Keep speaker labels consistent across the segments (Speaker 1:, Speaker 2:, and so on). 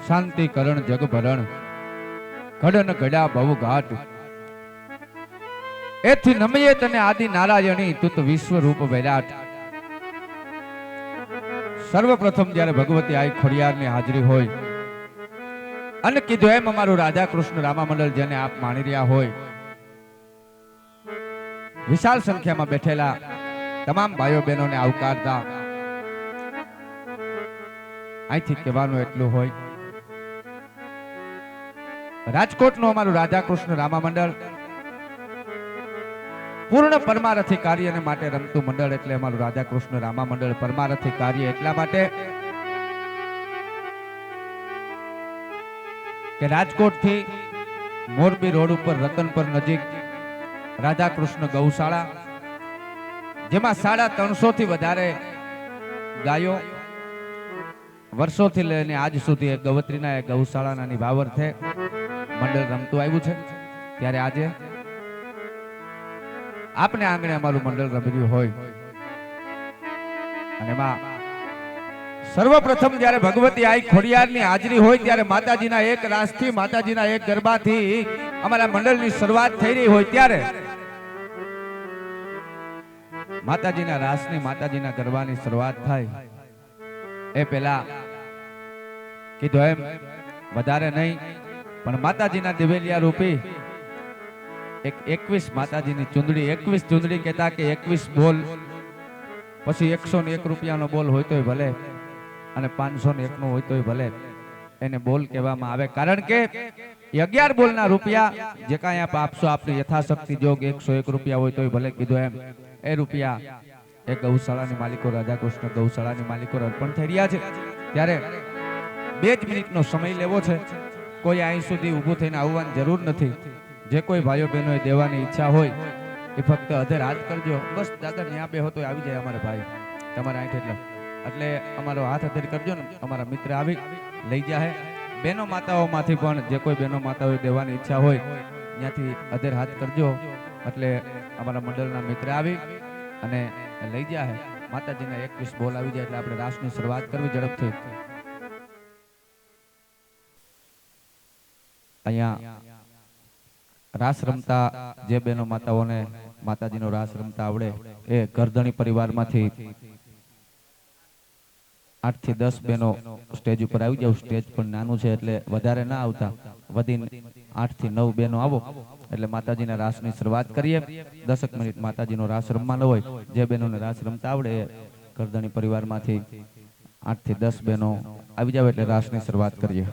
Speaker 1: શાંતિ કરણ જગભરણ ઘડન ઘડ્યા ભવ ઘાટ એથી નમયે તને આદિ નારાયણી તુત વિશ્વ રૂપ વિરાટ. સર્વપ્રથમ જ્યારે ભગવતી આઈ ખોડિયારની હાજરી હોય અને કીધું એમ અમારું રાધા કૃષ્ણ રામા મંડળ જેને આપ માણી રહ્યા હોય, વિશાળ સંખ્યામાં બેઠેલા તમામ ભાઈઓ બહેનોને આવકારતા અહીંથી કહેવાનું એટલું હોય, રાજકોટનું અમારું રાધા કૃષ્ણ રામા મંડળ પૂર્ણ પરમારથી કાર્યને માટે રમતું મંડળ એટલે અમારું રાધા કૃષ્ણ રામા મંડળ પરમારથી કાર્ય એટલા માટે કે રાજકોટ થી મોરબી રોડ ઉપર રતનપર નજીક રાધા કૃષ્ણ ગૌશાળા, જેમાં 350 થી વધારે ગાયો વર્ષોથી લઈને આજ સુધી એક ગવત્રીના એક ગૌશાળાના નિભાવર્થે મંડળ રમતું આવ્યું છે. ત્યારે આજે આપને આંગણે અમારું મંડળ રમ્યું હોય અને એમાં સર્વપ્રથમ જ્યારે ભગવતી આઈ ખોડિયારની હાજરી હોય ત્યારે માતાજીના એક રાસથી, માતાજીના એક ગરબાથી અમારા મંડળની શરૂઆત થઈ રહી હોય ત્યારે માતાજીના રાસની, માતાજીના ગરબાની શરૂઆત થાય એ પહેલા કીધું એમ વધારે નહીં પણ માતાજીના દિવેલિયા રૂપી 21 માતાજીની ચુંદડી, 21 ચુંદડી કહેતા કે 21 બોલ, પછી 101 રૂપિયાનો બોલ હોય તોય ભલે અને 501 નો હોય તોય ભલે, એને બોલ કહેવામાં આવે. કારણ કે 11 બોલના રૂપિયા જે કાંઈ આપ આપશો આપની યથાશક્તિ જોગ 101 રૂપિયા હોય તોય ભલે, કીધું એમ એ રૂપિયા એ ગૌશાળાની માલિકો, રાધા કૃષ્ણ ગૌશાળાની માલિકો અર્પણ થઈ રહ્યા છે. ત્યારે 2 જ મિનિટનો સમય લેવો છે, કોઈ અહીં સુધી ઊભું થઈને આવવાની જરૂર નથી. જે કોઈ ભાઈઓ બહેનોએ દેવાની ઈચ્છા હોય એ ફક્ત અધર હાથ કરજો, બસ દાદા ન્યા બે હતો આવી જાય અમારા ભાઈ તમારા આંખ એટલે અમારો હાથ અધર કરજો ને અમારા મિત્ર આવી લઈ જાય. બહેનો માતાઓમાંથી પણ જે કોઈ બહેનો માતાઓએ દેવાની ઈચ્છા હોય ત્યાંથી અધર હાથ કરજો એટલે અમારા મંડળના મિત્ર આવી અને લઈ જાય. માતાજીના 21 બોલ આવી જાય એટલે આપણે રાસની શરૂઆત કરવી ઝડપથી. અહીંયા રાસ રમતા જે બહેનો માતાઓને માતાજીનો રાસ રમતા આવડે એ ગરધણી પરિવારમાંથી 8 થી 10 બહેનો સ્ટેજ ઉપર આવી જાવ. સ્ટેજ પણ નાનું છે એટલે વધારે ના આવતા, વધીને 8 થી 9 બહેનો આવો એટલે માતાજીના રાસની શરૂઆત કરીએ. 10 મિનિટ માતાજીનો રાસ રમવાનો હોય. જે બહેનોને રાસ રમતા આવડે એ ગરધણી પરિવારમાંથી 8 થી 10 બહેનો આવી જાવ એટલે રાસની શરૂઆત કરીએ.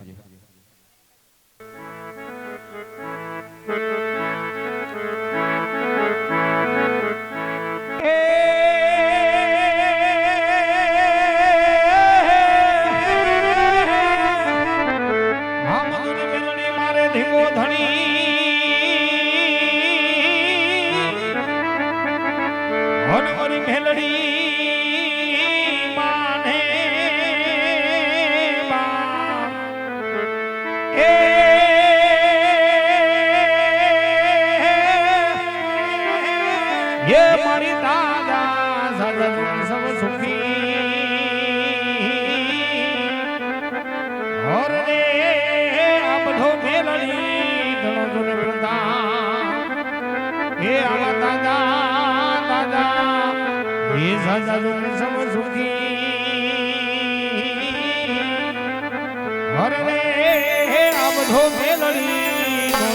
Speaker 2: હરે આ બધો મેલડી નો